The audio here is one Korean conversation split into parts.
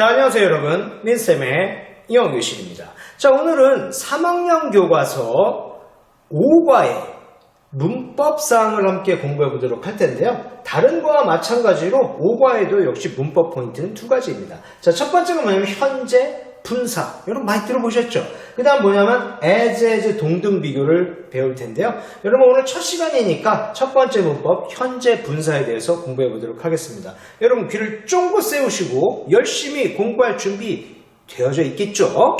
자, 안녕하세요 여러분. 민쌤의 영어교실입니다. 자, 오늘은 3학년 교과서 5과의 문법사항을 함께 공부해 보도록 할 텐데요. 다른 거와 마찬가지로 5과에도 역시 문법 포인트는 두 가지입니다. 자, 첫 번째가 뭐냐면 현재, 분사. 여러분 많이 들어보셨죠? 그 다음 뭐냐면 as 동등 비교를 배울 텐데요. 여러분 오늘 첫 시간이니까 첫 번째 문법 현재 분사에 대해서 공부해 보도록 하겠습니다. 여러분 귀를 쫑긋 세우시고 열심히 공부할 준비 되어져 있겠죠?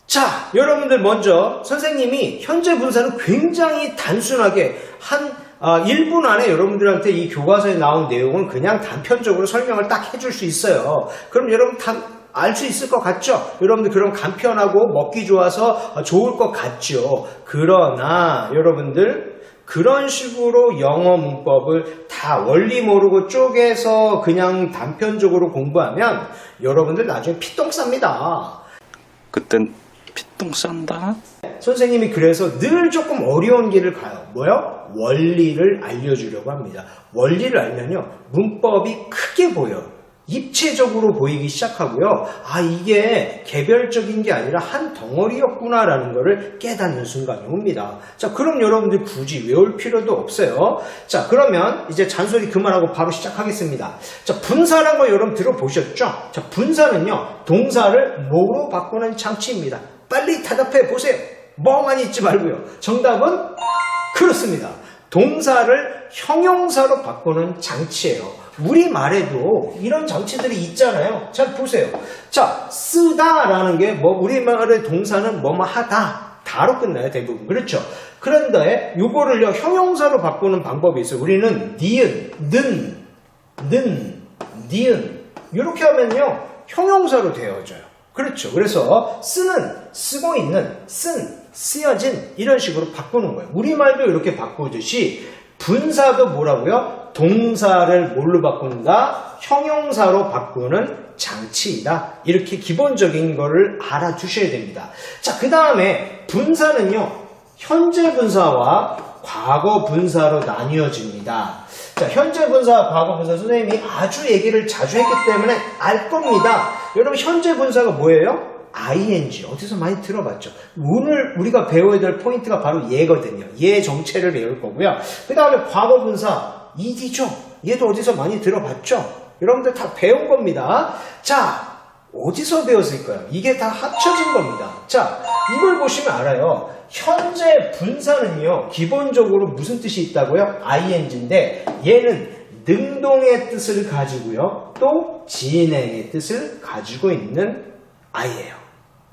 자, 여러분들 먼저 선생님이 현재 분사는 굉장히 단순하게 한 1분 안에 여러분들한테 이 교과서에 나온 내용을 그냥 단편적으로 설명을 딱 해줄 수 있어요. 그럼 여러분 다 알 수 있을 것 같죠? 여러분들 그럼 간편하고 먹기 좋아서 좋을 것 같죠? 그러나 여러분들 그런 식으로 영어 문법을 다 원리 모르고 쪼개서 그냥 단편적으로 공부하면 여러분들 나중에 피똥 쌉니다. 그땐 피똥 싼다? 선생님이 그래서 늘 조금 어려운 길을 가요. 뭐요? 원리를 알려주려고 합니다. 원리를 알면요, 문법이 크게 보여요. 입체적으로 보이기 시작하고요. 아, 이게 개별적인 게 아니라 한 덩어리였구나라는 것을 깨닫는 순간이 옵니다. 자, 그럼 여러분들 굳이 외울 필요도 없어요. 자, 그러면 이제 잔소리 그만하고 바로 시작하겠습니다. 자, 분사라는 거 여러분 들어보셨죠? 자, 분사는요, 동사를 뭐로 바꾸는 장치입니다. 빨리 대답해 보세요. 멍하니 있지 말고요. 정답은 그렇습니다. 동사를 형용사로 바꾸는 장치예요. 우리말에도 이런 장치들이 있잖아요. 잘 보세요. 자, 쓰다라는 게 우리말의 동사는 뭐뭐 하다. 다로 끝나요, 대부분. 그렇죠? 그런데 요거를요, 형용사로 바꾸는 방법이 있어요. 우리는 니은, 니은. 이렇게 하면요, 형용사로 되어져요. 그렇죠. 그래서 쓰고 있는, 쓰여진 이런 식으로 바꾸는 거예요. 우리말도 이렇게 바꾸듯이 분사도 뭐라고요? 동사를 뭘로 바꾼다? 형용사로 바꾸는 장치이다. 이렇게 기본적인 거를 알아두셔야 됩니다. 자, 그 다음에 분사는요, 현재 분사와 과거 분사로 나뉘어집니다. 자, 현재 분사와 과거 분사 선생님이 아주 얘기를 자주 했기 때문에 알 겁니다. 여러분, 현재 분사가 뭐예요? ing. 어디서 많이 들어봤죠? 오늘 우리가 배워야 될 포인트가 바로 얘거든요. 얘 정체를 배울 거고요. 그 다음에 과거 분사 ed죠. 얘도 어디서 많이 들어봤죠? 여러분들 다 배운 겁니다. 자, 어디서 배웠을까요? 이게 다 합쳐진 겁니다. 자, 이걸 보시면 알아요. 현재 분사는요, 기본적으로 무슨 뜻이 있다고요? ing인데 얘는 능동의 뜻을 가지고요, 또 진행의 뜻을 가지고 있는 아이예요.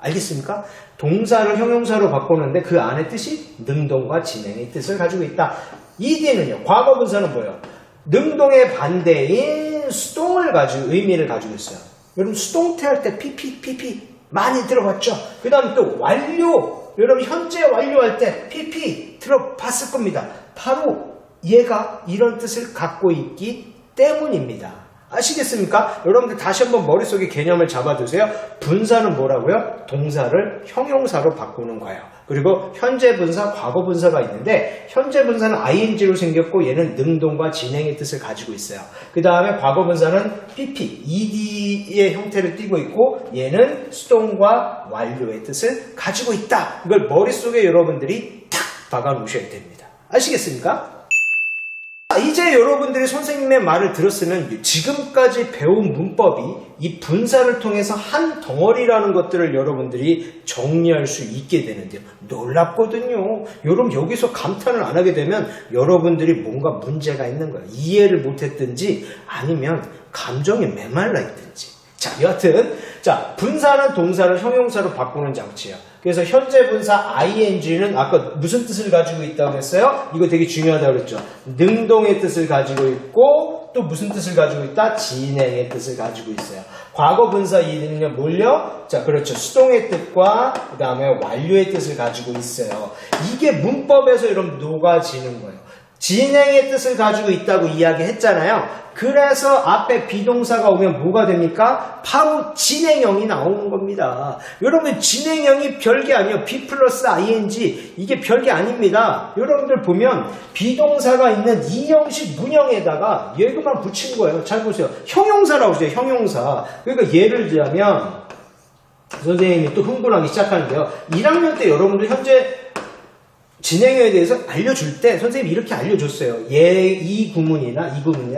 알겠습니까? 동사를 형용사로 바꾸는데 그 안에 뜻이 능동과 진행의 뜻을 가지고 있다. ed는요, 과거 분사는 뭐예요? 능동의 반대인 수동을 가지고 의미를 가지고 있어요. 여러분 수동태 할 때 pp 많이 들어봤죠? 그 다음 또 완료, 여러분 현재 완료할 때 pp 들어봤을 겁니다. 바로 얘가 이런 뜻을 갖고 있기 때문입니다. 아시겠습니까? 여러분들 다시 한번 머릿속에 개념을 잡아두세요. 분사는 뭐라고요? 동사를 형용사로 바꾸는 거예요. 그리고 현재 분사, 과거 분사가 있는데 현재 분사는 ing로 생겼고 얘는 능동과 진행의 뜻을 가지고 있어요. 그 다음에 과거 분사는 pp, ed의 형태를 띠고 있고 얘는 수동과 완료의 뜻을 가지고 있다. 이걸 머릿속에 여러분들이 탁 박아 놓으셔야 됩니다. 아시겠습니까? 이제 여러분들이 선생님의 말을 들었으면 지금까지 배운 문법이 이 분사를 통해서 한 덩어리라는 것들을 여러분들이 정리할 수 있게 되는데요. 놀랍거든요. 여러분 여기서 감탄을 안 하게 되면 여러분들이 뭔가 문제가 있는 거예요. 이해를 못했든지 아니면 감정이 메말라 있든지. 자, 여하튼 자, 분사는 동사를 형용사로 바꾸는 장치예요. 그래서 현재 분사 ing는 아까 무슨 뜻을 가지고 있다고 했어요? 이거 되게 중요하다고 그랬죠. 능동의 뜻을 가지고 있고 또 무슨 뜻을 가지고 있다? 진행의 뜻을 가지고 있어요. 과거 분사 ed는요, 뭘요? 자, 그렇죠. 수동의 뜻과 그 다음에 완료의 뜻을 가지고 있어요. 이게 문법에서 여러분 녹아지는 거예요. 진행의 뜻을 가지고 있다고 이야기했잖아요. 그래서 앞에 비동사가 오면 뭐가 됩니까? 바로 진행형이 나오는 겁니다. 여러분 진행형이 별게 아니에요. be 플러스 ing 이게 별게 아닙니다. 여러분들 보면 비동사가 있는 이 형식 문형에다가 얘만 붙인 거예요. 잘 보세요. 형용사라고 하죠. 형용사. 그러니까 예를 들자면 선생님이 또 흥분하기 시작하는데요. 1학년 때 여러분들 현재 진행형에 대해서 알려줄 때 선생님이 이렇게 알려줬어요. 이 구문이나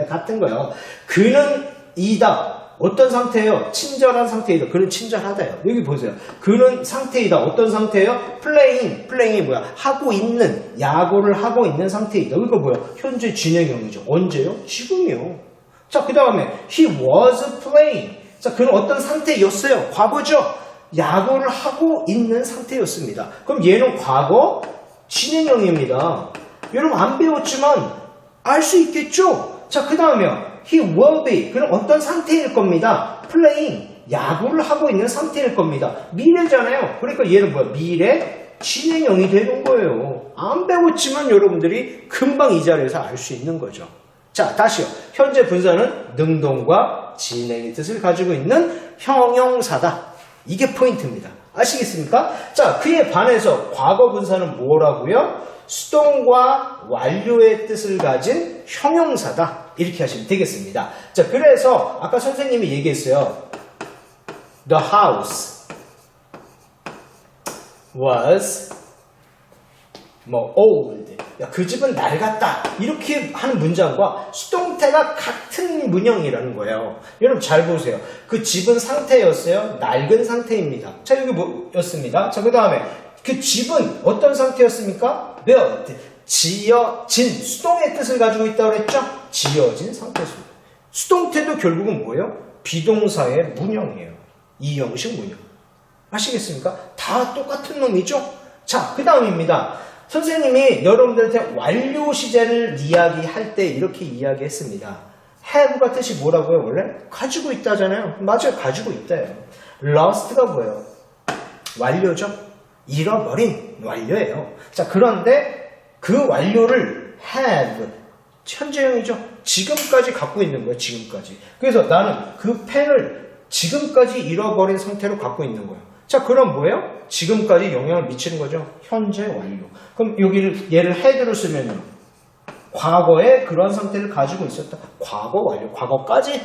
같은 거요. 그는 이다. 어떤 상태예요? 친절한 상태이다. 그는 친절하다요. 여기 보세요. 그는 상태이다. 어떤 상태예요? 플레잉이 뭐야? 하고 있는, 야구를 하고 있는 상태이다. 이거 뭐야? 현재 진행형이죠. 언제요? 지금이요. 자, 그 다음에 he was playing. 자, 그는 어떤 상태였어요? 과거죠. 야구를 하고 있는 상태였습니다. 그럼 얘는 과거 진행형입니다. 여러분 안 배웠지만 알 수 있겠죠? 자, 그 다음에요. He will be. 그럼 어떤 상태일 겁니다. Playing. 야구를 하고 있는 상태일 겁니다. 미래잖아요. 그러니까 얘는 뭐야? 미래 진행형이 되는 거예요. 안 배웠지만 여러분들이 금방 이 자리에서 알 수 있는 거죠. 자, 다시요. 현재 분사는 능동과 진행의 뜻을 가지고 있는 형용사다. 이게 포인트입니다. 아시겠습니까? 자, 그에 반해서 과거 분사는 뭐라고요? 수동과 완료의 뜻을 가진 형용사다. 이렇게 하시면 되겠습니다. 자, 그래서 아까 선생님이 얘기했어요. The house was old. 야, 그 집은 낡았다. 이렇게 하는 문장과 수동태가 같은 문형이라는 거예요. 여러분 잘 보세요. 그 집은 상태였어요. 낡은 상태입니다. 자, 여기 뭐였습니다. 자, 그 다음에 그 집은 어떤 상태였습니까? built. 지어진. 수동의 뜻을 가지고 있다고 그랬죠? 지어진 상태였습니다. 수동태도 결국은 뭐예요? 비동사의 문형이에요. 이 형식 문형. 아시겠습니까? 다 똑같은 놈이죠? 자, 그 다음입니다. 선생님이 여러분들한테 완료 시제를 이야기할 때 이렇게 이야기했습니다. have가 뜻이 뭐라고요? 원래? 가지고 있다잖아요. 맞아요. 가지고 있다예요. lost가 뭐예요? 완료죠. 잃어버린 완료예요. 자, 그런데 그 완료를 have 현재형이죠. 지금까지 갖고 있는 거예요. 지금까지. 그래서 나는 그 펜을 지금까지 잃어버린 상태로 갖고 있는 거예요. 자, 그럼 뭐예요? 지금까지 영향을 미치는 거죠. 현재 완료. 그럼 여기를 얘를 had로 쓰면요. 과거에 그런 상태를 가지고 있었다. 과거 완료. 과거까지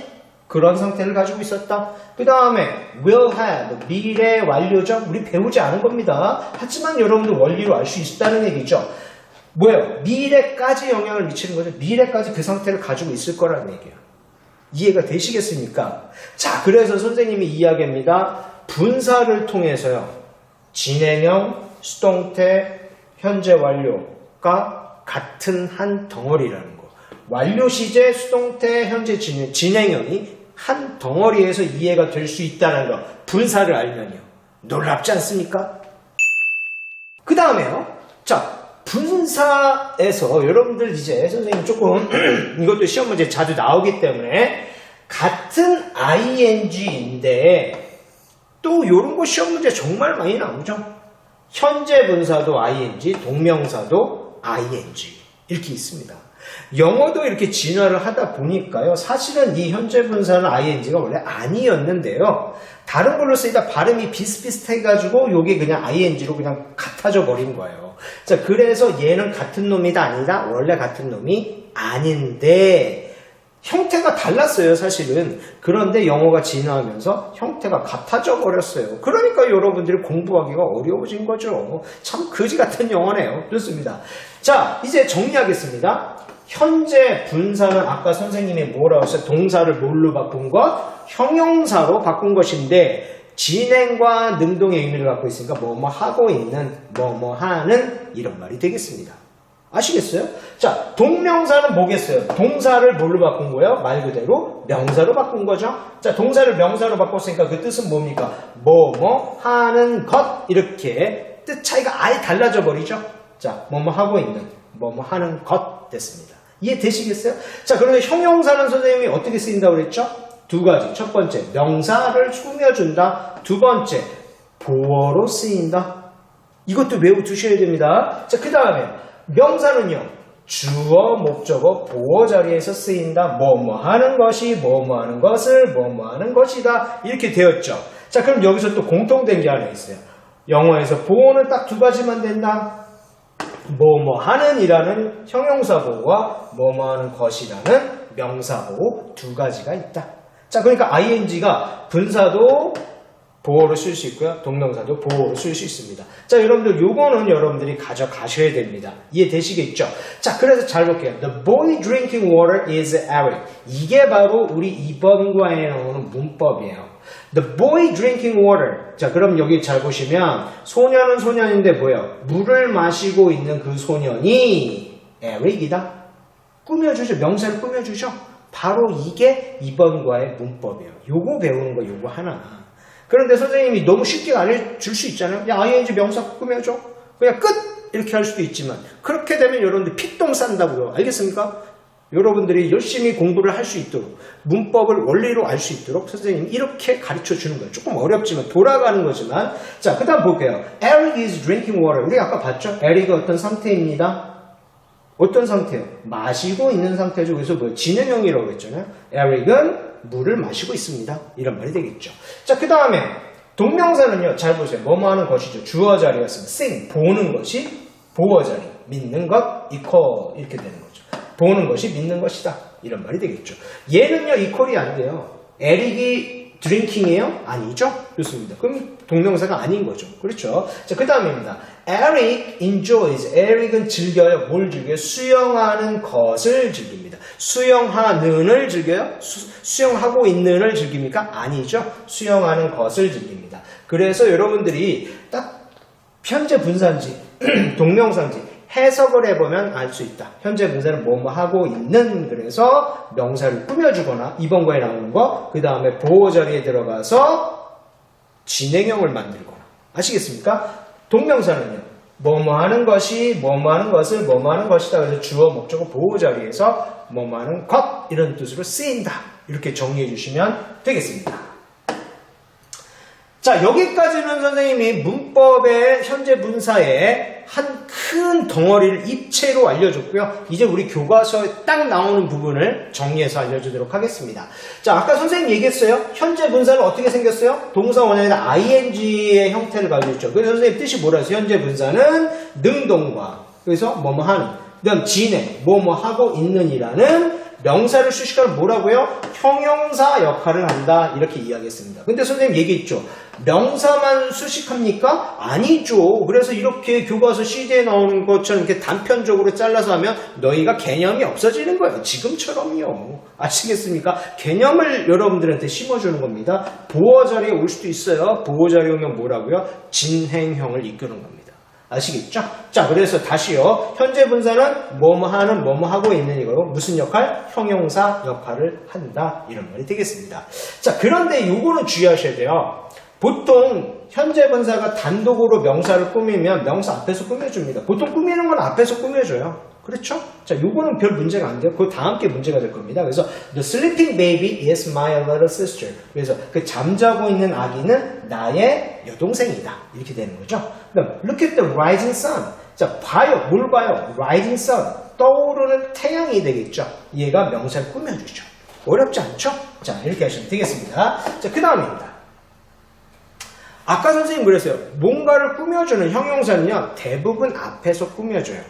그런 상태를 가지고 있었다. 그 다음에 will have 미래 완료죠. 우리 배우지 않은 겁니다. 하지만 여러분들 원리로 알 수 있다는 얘기죠. 뭐예요? 미래까지 영향을 미치는 거죠. 미래까지 그 상태를 가지고 있을 거라는 얘기예요. 이해가 되시겠습니까? 자, 그래서 선생님이 이야기합니다. 분사를 통해서요. 진행형, 수동태, 현재 완료가 같은 한 덩어리라는 거. 완료 시제, 수동태, 현재 진행형이 한 덩어리에서 이해가 될 수 있다는 거. 분사를 알면요. 놀랍지 않습니까? 그 다음에요. 자, 분사에서 여러분들 이제 선생님 조금 이것도 시험 문제 자주 나오기 때문에 같은 ing인데 또 이런 거 시험 문제 정말 많이 나오죠. 현재 분사도 ing, 동명사도 ing 이렇게 있습니다. 영어도 이렇게 진화를 하다 보니까요. 사실은 이 현재 분사는 ing가 원래 아니었는데요. 다른 걸로 쓰이다 발음이 비슷비슷해가지고 요게 그냥 ing로 그냥 같아져 버린 거예요. 자, 그래서 얘는 같은 놈이다 아니다? 원래 같은 놈이 아닌데 형태가 달랐어요, 사실은. 그런데 영어가 진화하면서 형태가 같아져 버렸어요. 그러니까 여러분들이 공부하기가 어려워진 거죠. 참 거지 같은 영어네요. 좋습니다. 자, 이제 정리하겠습니다. 현재 분사는 아까 선생님이 뭐라고 했어요? 동사를 뭘로 바꾼 것? 형용사로 바꾼 것인데 진행과 능동의 의미를 갖고 있으니까 뭐뭐 하고 있는, 뭐뭐 하는 이런 말이 되겠습니다. 아시겠어요? 자, 동명사는 뭐겠어요? 동사를 뭘로 바꾼 거예요? 말 그대로 명사로 바꾼 거죠. 자, 동사를 명사로 바꿨으니까 그 뜻은 뭡니까? 뭐뭐 하는 것 이렇게 뜻 차이가 아예 달라져 버리죠. 자, 뭐뭐 하고 있는, 뭐뭐 하는 것 됐습니다. 이해되시겠어요? 자, 그런데 형용사는 선생님이 어떻게 쓰인다고 그랬죠? 두 가지. 첫 번째, 명사를 꾸며준다. 두 번째, 보어로 쓰인다. 이것도 외워 두셔야 됩니다. 자, 그 다음에 명사는요. 주어, 목적어, 보어 자리에서 쓰인다. 뭐뭐 하는 것이, 뭐뭐 하는 것을, 뭐뭐 하는 것이다. 이렇게 되었죠. 자, 그럼 여기서 또 공통된 게 하나 있어요. 영어에서 보어는 딱 두 가지만 된다. 뭐뭐 하는 이라는 형용사보호와 뭐뭐 하는 것이라는 명사보호 두 가지가 있다. 자, 그러니까 ing가 분사도 보호로 쓸 수 있고요. 동명사도 보호로 쓸 수 있습니다. 자, 여러분들 요거는 여러분들이 가져가셔야 됩니다. 이해되시겠죠? 자, 그래서 잘 볼게요. The boy drinking water is Eric. 이게 바로 우리 2번과에 나오는 문법이에요. The boy drinking water. 자, 그럼 여기 잘 보시면 소년은 소년인데 뭐예요? 물을 마시고 있는 그 소년이 Eric이다. 꾸며주죠. 명사를 꾸며주죠. 바로 이게 2번과의 문법이에요. 요거 배우는 거 요거 하나. 그런데 선생님이 너무 쉽게 알려줄 수 있잖아요. 야, ing 명사 꾸며줘. 그냥 끝! 이렇게 할 수도 있지만 그렇게 되면 여러분들 피똥 싼다고요. 알겠습니까? 여러분들이 열심히 공부를 할 수 있도록 문법을 원리로 알 수 있도록 선생님이 이렇게 가르쳐 주는 거예요. 조금 어렵지만 돌아가는 거지만 자, 그 다음 볼게요. Eric is drinking water. 우리 아까 봤죠? 에릭이 어떤 상태입니다. 어떤 상태요? 마시고 있는 상태죠. 그래서 뭐 진행형이라고 했잖아요. Eric은 물을 마시고 있습니다. 이런 말이 되겠죠. 자, 그 다음에 동명사는요. 잘 보세요. 뭐뭐 하는 것이죠. 주어 자리였으면 sing, 보는 것이 보어 자리, 믿는 것, equal 이렇게 되는 거죠. 보는 것이 믿는 것이다. 이런 말이 되겠죠. 얘는요. equal이 안 돼요. 에릭이 drinking이에요? 아니죠? 좋습니다. 그럼 동명사가 아닌 거죠. 그렇죠? 자, 그 다음입니다. Eric enjoys. 에릭은 즐겨요. 뭘 즐겨요? 수영하는 것을 즐깁니다. 수영하는을 즐겨요? 수영하고 있는을 즐깁니까? 아니죠. 수영하는 것을 즐깁니다. 그래서 여러분들이 딱 현재 분사인지 동명사인지 해석을 해보면 알 수 있다. 현재 분사는 뭐뭐 하고 있는, 그래서 명사를 꾸며주거나 2번과에 나오는 거, 그 다음에 보호 자리에 들어가서 진행형을 만들거나. 아시겠습니까? 동명사는요. 뭐뭐 하는 것이, 뭐뭐 하는 것을, 뭐뭐 하는 것이다. 그래서 주어, 목적어, 보호 자리에서 뭐뭐 하는 것 이런 뜻으로 쓰인다. 이렇게 정리해 주시면 되겠습니다. 자, 여기까지는 선생님이 문법의 현재 분사의 한 큰 덩어리를 입체로 알려줬고요. 이제 우리 교과서에 딱 나오는 부분을 정리해서 알려주도록 하겠습니다. 자, 아까 선생님 얘기했어요. 현재 분사는 어떻게 생겼어요? 동사 원형에다 ing의 형태를 가지고 있죠. 그래서 선생님 뜻이 뭐라 했어요? 현재 분사는 능동과, 그래서 뭐뭐 하는, 그다음 진행, 뭐뭐 하고 있는이라는 명사를 수식하는 뭐라고요? 형용사 역할을 한다. 이렇게 이야기했습니다. 근데 선생님 얘기했죠. 명사만 수식합니까? 아니죠. 그래서 이렇게 교과서 CD에 나오는 것처럼 이렇게 단편적으로 잘라서 하면 너희가 개념이 없어지는 거예요. 지금처럼요. 아시겠습니까? 개념을 여러분들한테 심어주는 겁니다. 보어 자리에 올 수도 있어요. 보어 자리에 오면 뭐라고요? 진행형을 이끄는 겁니다. 아시겠죠? 자, 그래서 다시요. 현재 분사는 뭐뭐 하는, 뭐뭐 하고 있는 이거로 무슨 역할? 형용사 역할을 한다. 이런 말이 되겠습니다. 자, 그런데 요거는 주의하셔야 돼요. 보통 현재 분사가 단독으로 명사를 꾸미면 명사 앞에서 꾸며줍니다. 보통 꾸미는 건 앞에서 꾸며줘요. 그렇죠? 자, 요거는 별 문제가 안 돼요. 그 다음 게 문제가 될 겁니다. 그래서 The sleeping baby is my little sister. 그래서 그 잠자고 있는 아기는 나의 여동생이다. 이렇게 되는 거죠. 그다음 Look at the rising sun. 자, 봐요. 뭘 봐요? Rising sun. 떠오르는 태양이 되겠죠. 얘가 명사를 꾸며주죠. 어렵지 않죠? 자, 이렇게 하시면 되겠습니다. 자, 그 다음입니다. 아까 선생님 그랬어요. 뭔가를 꾸며주는 형용사는요. 대부분 앞에서 꾸며줘요.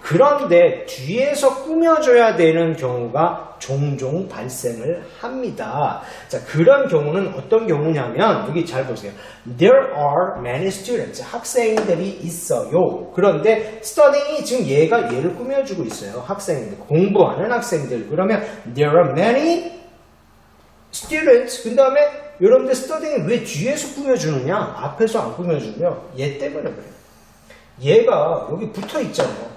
그런데 뒤에서 꾸며줘야 되는 경우가 종종 발생을 합니다. 자, 그런 경우는 어떤 경우냐면 여기 잘 보세요. There are many students. 학생들이 있어요. 그런데 studying이 지금 얘를 꾸며주고 있어요. 학생들, 공부하는 학생들. 그러면 there are many students. 그 다음에 여러분들 studying을 왜 뒤에서 꾸며주느냐? 앞에서 안 꾸며주냐? 얘 때문에 그래요. 얘가 여기 붙어 있잖아요.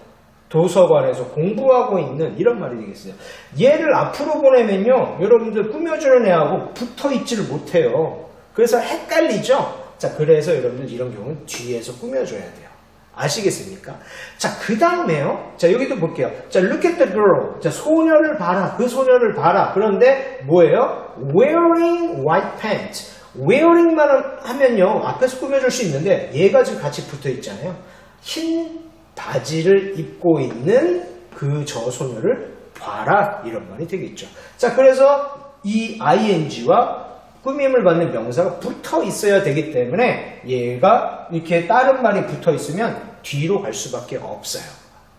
도서관에서 공부하고 있는 이런 말이 되겠어요. 얘를 앞으로 보내면요. 여러분들 꾸며주는 애하고 붙어 있지를 못해요. 그래서 헷갈리죠? 자, 그래서 여러분들 이런 경우는 뒤에서 꾸며줘야 돼요. 아시겠습니까? 자, 그 다음에요. 자, 여기도 볼게요. 자, look at the girl. 자, 소녀를 봐라. 그 소녀를 봐라. 그런데 뭐예요? wearing white pants. wearing만 하면요. 앞에서 꾸며줄 수 있는데 얘가 지금 같이 붙어 있잖아요. 흰 바지를 입고 있는 그 저 소녀를 봐라 이런 말이 되겠죠. 자, 그래서 이 ing와 꾸밈을 받는 명사가 붙어 있어야 되기 때문에 얘가 이렇게 다른 말이 붙어 있으면 뒤로 갈 수밖에 없어요.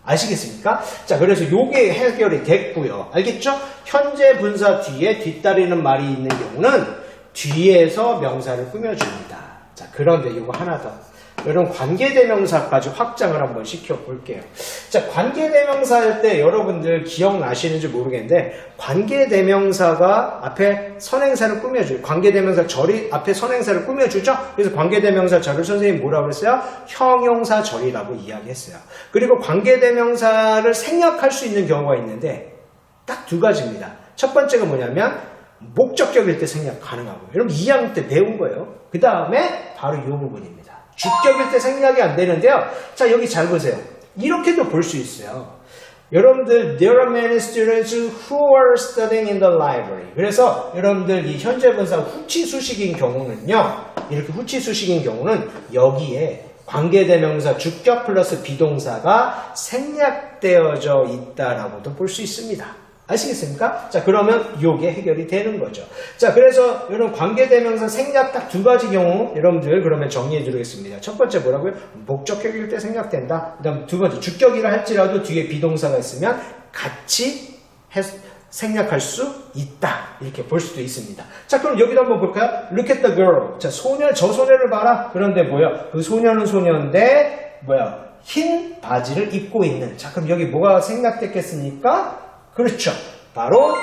아시겠습니까? 자, 그래서 요게 해결이 됐고요. 알겠죠? 현재 분사 뒤에 뒤따르는 말이 있는 경우는 뒤에서 명사를 꾸며줍니다. 자, 그런데 요거 하나 더. 여러분 관계대명사까지 확장을 한번 시켜볼게요. 자, 관계대명사 할 때 여러분들 기억나시는지 모르겠는데 관계대명사가 앞에 선행사를 꾸며줘요. 관계대명사 절이 앞에 선행사를 꾸며주죠. 그래서 관계대명사 절을 선생님이 뭐라고 그랬어요? 형용사 절이라고 이야기했어요. 그리고 관계대명사를 생략할 수 있는 경우가 있는데 딱 두 가지입니다. 첫 번째가 뭐냐면 목적격일 때 생략 가능하고요. 여러분 2학년 때 배운 거예요. 그 다음에 바로 이 부분입니다. 주격일 때 생략이 안 되는데요. 자, 여기 잘 보세요. 이렇게도 볼 수 있어요. 여러분들 there are many students who are studying in the library. 그래서 여러분들 이 현재 분사 후치수식인 경우는요. 이렇게 후치수식인 경우는 여기에 관계대명사 주격 플러스 비동사가 생략되어져 있다라고도 볼 수 있습니다. 아시겠습니까? 자, 그러면 요게 해결이 되는 거죠. 자, 그래서 여러분 관계대명사 생략 딱 두 가지 경우 여러분들 그러면 정리해 드리겠습니다. 첫 번째 뭐라고요? 목적격일 때 생략된다. 그 다음 두 번째 주격이라 할지라도 뒤에 비동사가 있으면 같이 생략할 수 있다. 이렇게 볼 수도 있습니다. 자, 그럼 여기도 한번 볼까요? Look at the girl. 자, 소녀, 저 소녀를 봐라. 그런데 뭐야? 그 소녀는 소녀인데 뭐야? 흰 바지를 입고 있는. 자, 그럼 여기 뭐가 생략됐겠습니까? 그렇죠. 바로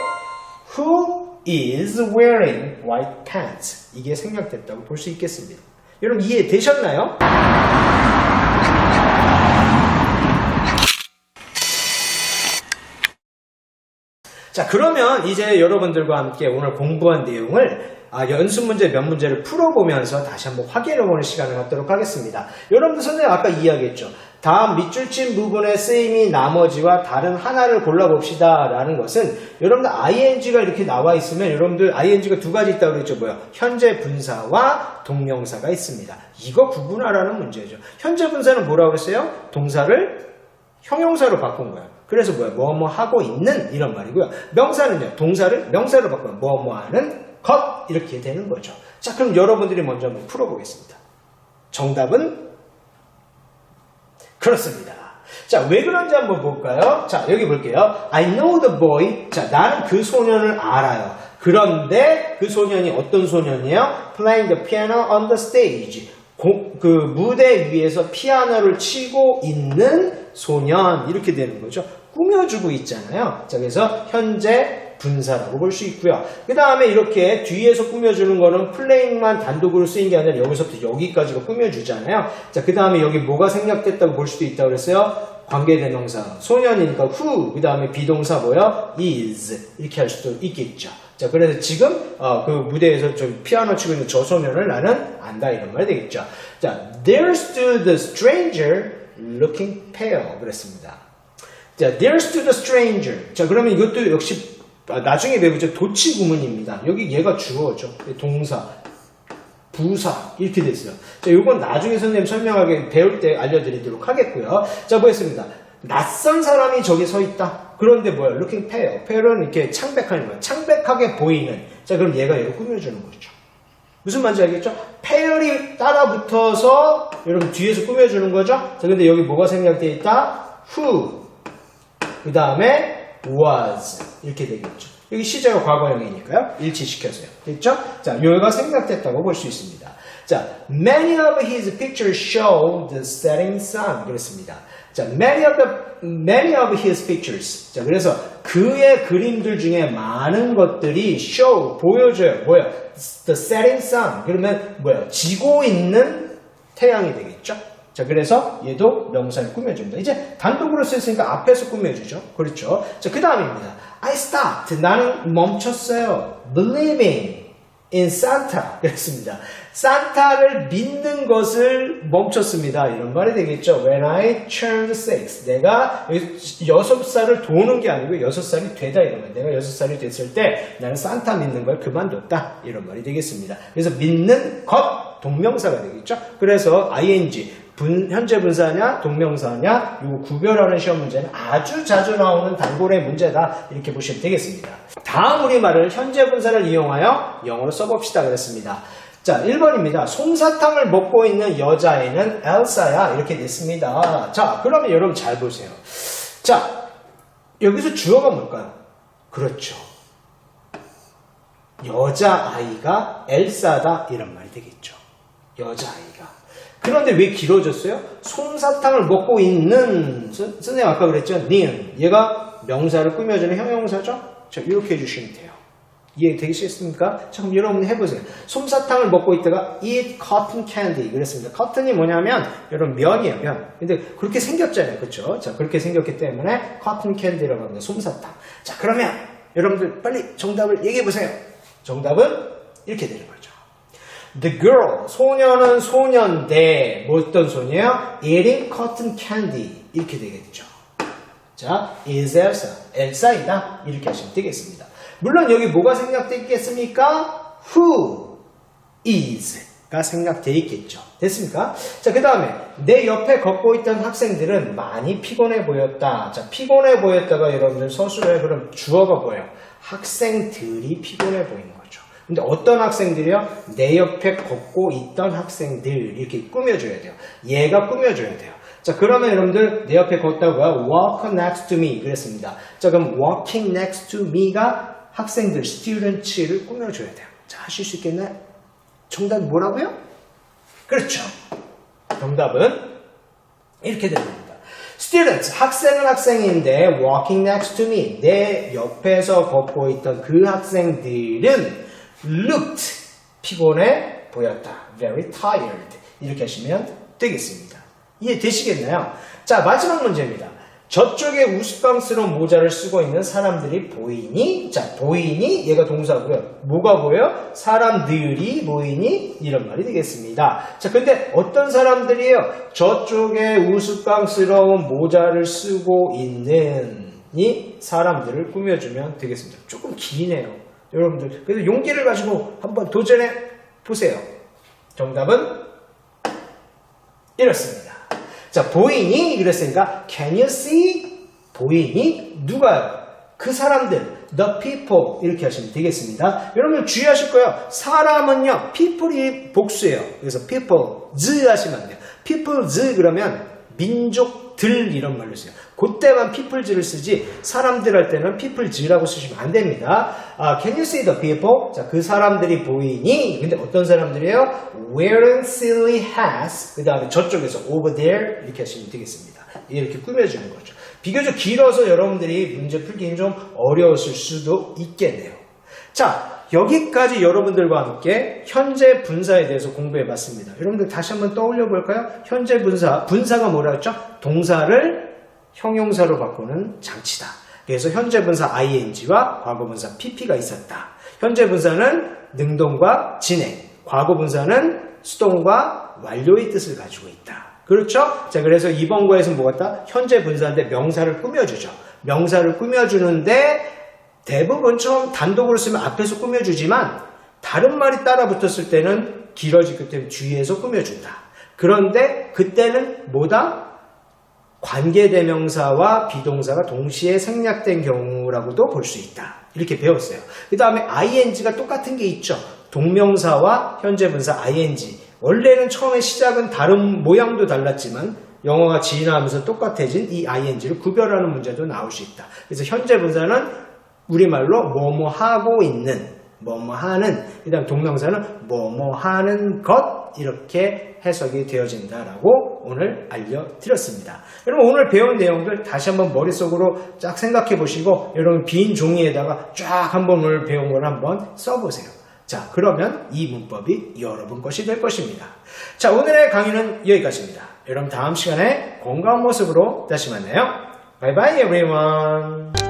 Who is wearing white pants? 이게 생략됐다고 볼 수 있겠습니다. 여러분 이해되셨나요? 자, 그러면 이제 여러분들과 함께 오늘 공부한 내용을 연습 문제 몇 문제를 풀어보면서 다시 한번 확인해보는 시간을 갖도록 하겠습니다. 여러분들 선생님 아까 이야기했죠. 다음 밑줄 친 부분의 쓰임이 나머지와 다른 하나를 골라봅시다 라는 것은 여러분들 ing가 이렇게 나와 있으면 여러분들 ing가 두 가지 있다고 그랬죠. 뭐요? 현재 분사와 동명사가 있습니다. 이거 구분하라는 문제죠. 현재 분사는 뭐라고 그랬어요? 동사를 형용사로 바꾼 거예요. 그래서 뭐뭐 하고 있는 이런 말이고요. 명사는요. 동사를 명사로 바꾸면 뭐뭐 하는 것 이렇게 되는 거죠. 자, 그럼 여러분들이 먼저 한번 풀어보겠습니다. 정답은 그렇습니다. 자, 왜 그런지 한번 볼까요? 자, 여기 볼게요. I know the boy. 자, 나는 그 소년을 알아요. 그런데 그 소년이 어떤 소년이에요? Playing the piano on the stage. 그 무대 위에서 피아노를 치고 있는 소년 이렇게 되는 거죠. 꾸며주고 있잖아요. 자, 그래서 현재 분사라고 볼 수 있고요. 그 다음에 이렇게 뒤에서 꾸며주는 거는 플레잉만 단독으로 쓰인 게 아니라 여기서부터 여기까지가 꾸며주잖아요. 자, 그 다음에 여기 뭐가 생략됐다고 볼 수도 있다고 그랬어요. 관계대명사 소년이니까 who, 그 다음에 비동사 뭐요? is 이렇게 할 수도 있겠죠. 자, 그래서 지금 그 무대에서 좀 피아노 치고 있는 저 소년을 나는 안다 이런 말이 되겠죠. 자, there stood the stranger looking pale 그랬습니다. 자, there stood the stranger. 자, 그러면 이것도 역시 나중에 배우죠. 도치 구문입니다. 여기 얘가 주어죠. 동사, 부사 이렇게 됐어요. 자, 이건 나중에 선생님 설명하게 배울 때 알려드리도록 하겠고요. 자, 보겠습니다. 낯선 사람이 저기 서 있다. 그런데 뭐야? looking pale. pale은 이렇게 창백한 거야. 창백하게 보이는. 자, 그럼 얘가 얘를 꾸며주는 거죠. 무슨 말인지 알겠죠? pale이 따라 붙어서 여러분 뒤에서 꾸며주는 거죠. 자, 근데 여기 뭐가 생략되어 있다? who. 그 다음에 was 이렇게 되겠죠. 여기 시제가 과거형이니까요. 일치시켜서요. 됐죠? 자, 여기가 생략됐다고 볼 수 있습니다. 자, many of his pictures show the setting sun. 그렇습니다. 자, many of his pictures. 자, 그래서 그의 그림들 중에 많은 것들이 show, 보여줘요. 뭐예요? The setting sun. 그러면 뭐예요? 지고 있는 태양이 되겠죠? 자, 그래서 얘도 명사를 꾸며줍니다. 이제 단독으로 쓰였으니까 앞에서 꾸며주죠. 그렇죠. 자, 그 다음입니다. I stopped. 나는 멈췄어요. Believing in Santa. 그랬습니다. 산타를 믿는 것을 멈췄습니다. 이런 말이 되겠죠. When I turned 6. 내가 6살을 도는 게 아니고 6살이 되다 이러면 내가 6살이 됐을 때 나는 산타 믿는 걸 그만뒀다. 이런 말이 되겠습니다. 그래서 믿는 것 동명사가 되겠죠. 그래서 ing 현재 분사냐 동명사냐 이거 구별하는 시험 문제는 아주 자주 나오는 단골의 문제다 이렇게 보시면 되겠습니다. 다음 우리말을 현재 분사를 이용하여 영어로 써봅시다 그랬습니다. 자 1번입니다. 솜사탕을 먹고 있는 여자애는 엘사야 이렇게 됐습니다. 자 그러면 여러분 잘 보세요. 자 여기서 주어가 뭘까요? 그렇죠. 여자아이가 엘사다 이런 말이 되겠죠. 여자아이가. 그런데 왜 길어졌어요? 솜사탕을 먹고 있는 선생님 아까 그랬죠? 니은 얘가 명사를 꾸며주는 형용사죠? 자 이렇게 해주시면 돼요. 이해되시겠습니까? 자 그럼 여러분 해보세요. 솜사탕을 먹고 있다가 eat cotton candy 그랬습니다. cotton이 뭐냐면 여러분 면이에요 면. 근데 그렇게 생겼잖아요. 그렇죠? 자 그렇게 생겼기 때문에 cotton candy라고 합니다. 솜사탕. 자 그러면 여러분들 빨리 정답을 얘기해보세요. 정답은 이렇게 되는 거죠. The girl, 소녀는 소년데 뭐 어떤 소녀예요? Eating cotton candy 이렇게 되겠죠. 자, is Elsa, 엘사이다 이렇게 하시면 되겠습니다. 물론 여기 뭐가 생략되어 있겠습니까? Who is가 생략되어 있겠죠. 됐습니까? 자, 그 다음에 내 옆에 걷고 있던 학생들은 많이 피곤해 보였다. 자, 피곤해 보였다가 여러분들 서술에 그럼 주어가 뭐예요? 학생들이 피곤해 보이는 거죠. 근데 어떤 학생들이요? 내 옆에 걷고 있던 학생들 이렇게 꾸며줘야 돼요. 얘가 꾸며줘야 돼요. 자 그러면 여러분들 내 옆에 걷다고요. Walk next to me 그랬습니다. 자 그럼 walking next to me가 학생들, students를 꾸며줘야 돼요. 자 하실 수 있겠나요? 정답이 뭐라고요? 그렇죠. 정답은 이렇게 됩니다. Students, 학생은 학생인데 walking next to me, 내 옆에서 걷고 있던 그 학생들은 looked, 피곤해 보였다. Very tired. 이렇게 하시면 되겠습니다. 이해되시겠나요? 자, 마지막 문제입니다. 저쪽에 우스꽝스러운 모자를 쓰고 있는 사람들이 보이니? 자, 보이니? 얘가 동사고요. 뭐가 보여? 사람들이 보이니? 이런 말이 되겠습니다. 자, 근데 어떤 사람들이에요? 저쪽에 우스꽝스러운 모자를 쓰고 있는 이 사람들을 꾸며주면 되겠습니다. 조금 기네요. 여러분들, 그래서 용기를 가지고 한번 도전해 보세요. 정답은 이렇습니다. 자, 보이니? 그랬으니까 can you see? 보이니? 누가요? 그 사람들, the people 이렇게 하시면 되겠습니다. 여러분 주의하실 거예요. 사람은요, people이 복수예요. 그래서 peoples 하시면 안 돼요. peoples 그러면 민족들 이런 말로 써요. 그때만 peoples를 쓰지 사람들 할 때는 peoples라고 쓰시면 안 됩니다. Can you see the people? 자, 그 사람들이 보이니? 근데 어떤 사람들이에요? Wearing silly hats. 그 다음에 저쪽에서 over there 이렇게 하시면 되겠습니다. 이렇게 꾸며주는 거죠. 비교적 길어서 여러분들이 문제 풀기는 좀 어려웠을 수도 있겠네요. 자, 여기까지 여러분들과 함께 현재 분사에 대해서 공부해봤습니다. 여러분들 다시 한번 떠올려 볼까요? 현재 분사가 뭐라 했죠? 동사를 형용사로 바꾸는 장치다. 그래서 현재 분사 ing와 과거 분사 pp가 있었다. 현재 분사는 능동과 진행, 과거 분사는 수동과 완료의 뜻을 가지고 있다. 그렇죠? 자, 그래서 이번 거에서는 뭐 같다? 현재 분사인데 명사를 꾸며주죠. 명사를 꾸며주는데 대부분 처음 단독으로 쓰면 앞에서 꾸며주지만 다른 말이 따라 붙었을 때는 길어지기 때문에 뒤에서 꾸며준다. 그런데 그때는 뭐다? 관계대명사와 비동사가 동시에 생략된 경우라고도 볼 수 있다. 이렇게 배웠어요. 그 다음에 ing가 똑같은 게 있죠. 동명사와 현재분사 ing. 원래는 처음에 시작은 다른 모양도 달랐지만 영어가 진화하면서 똑같아진 이 ing를 구별하는 문제도 나올 수 있다. 그래서 현재분사는 우리말로 뭐뭐 하고 있는, 뭐뭐 하는, 그 다음 동명사는 뭐뭐 하는 것 이렇게 해석이 되어진다라고 오늘 알려드렸습니다. 여러분 오늘 배운 내용들 다시 한번 머릿속으로 쫙 생각해 보시고 여러분 빈 종이에다가 쫙 한번 오늘 배운 걸 한번 써보세요. 자, 그러면 이 문법이 여러분 것이 될 것입니다. 자, 오늘의 강의는 여기까지입니다. 여러분 다음 시간에 건강한 모습으로 다시 만나요. Bye bye everyone.